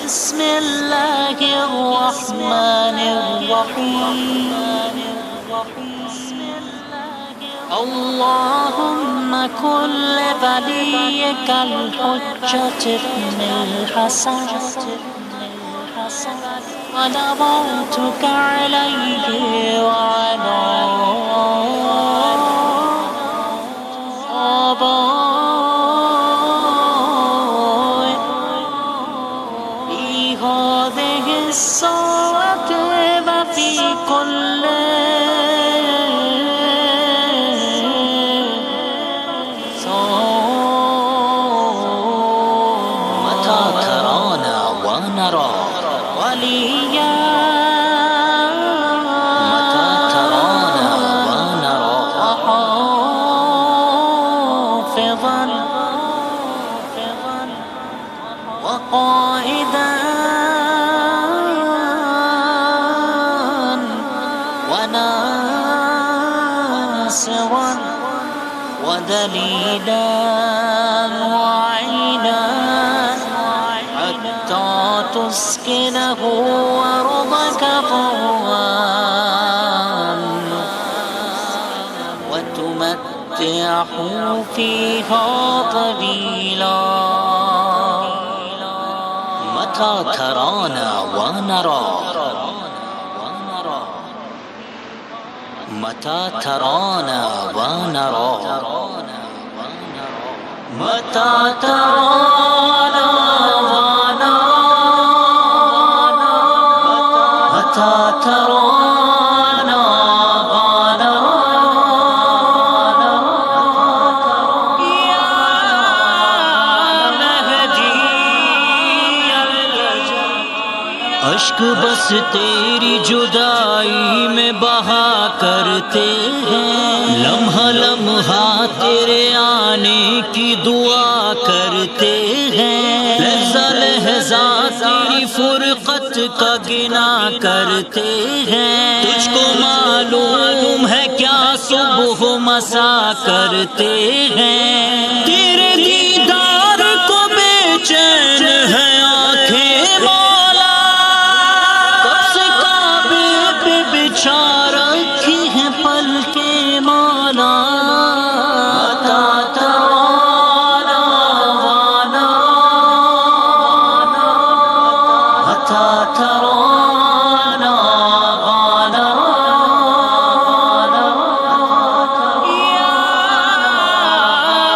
بسم الله الرحمن الرحيم اللهم كن لوليك الحجة بن الحسن ونظرتك عليه وعلى آبائه في هذه الساعة وفي كل متى ترانا ونرى وليا متى ترانا ونرى وحافظا وقائدا وناصرا ودليلا وعينا حتى تسكنه أرضك طوعا وتمتعه فيها طويلا متى ترانا ونرى متى ترانا ونرى متى ترانا ونرى متى ترانا ونرى يا مهدي الرجل اشک بس تیری جدائی میں بہا کرتے ہیں لمحہ لمحہ تیرے آنے کی دعا کرتے ہیں لحظہ لحظہ تیری فرقت کا گنا کرتے ہیں تجھ کو معلوم ہے کیا صبح مسا کرتے ہیں تیرے دیدار کو بے چین ہے آنکھیں مولا کب سے کعبے پہ بچھا رکھی ہیں پلکیں مولا متى ترانا ونرى متى ترانا ونرى يا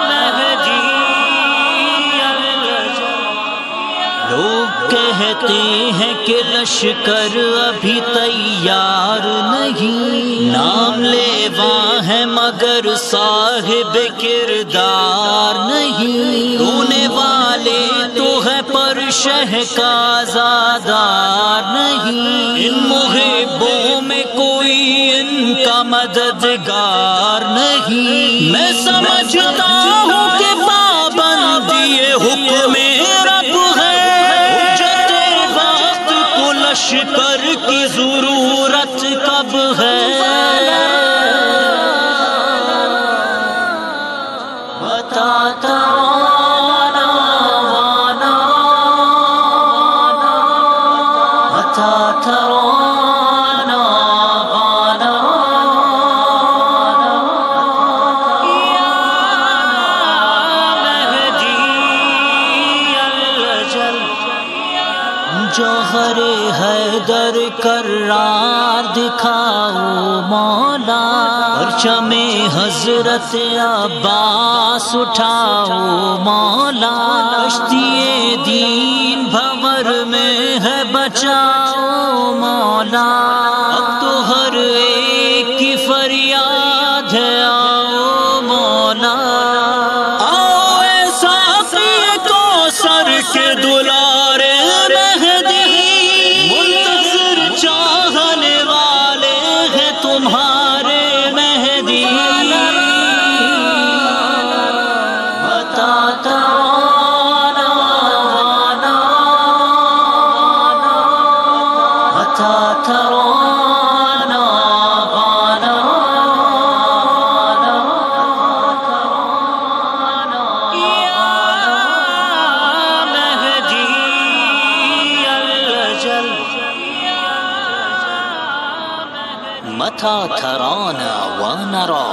مهدي الرجل لوگ کہتے ہیں کہ لشکر ابھی تیار نہیں نام لیوا ہے مگر صاحب کردار نہیں رونے والے تو ہے پر شہ کا آزادار نہیں ان محبوں میں کوئی ان کا مددگار نہیں میں سمجھتا ہوں کہ پابندی حکم رب ہے حجت وقت کو لشکر کی ضرورت کب ہے متى ترانا ونرى متى ترانا ونرى يا مهدي الرجل جوہر حیدر کرار دکھاؤ مولا پرچم حضرت عباس اٹھاؤ مولا کشتی دین بھور میں ہے بچاؤ مولا اب تو ہر ایک کی فریاد ہے آؤ مولا آؤ اے ساقی کوثر کے دلارے مہدی منتظر چاہنے والے ہیں تمہارے مہدی متى ترانا ونرى متى ترانا ونرى متى ترانا ونرى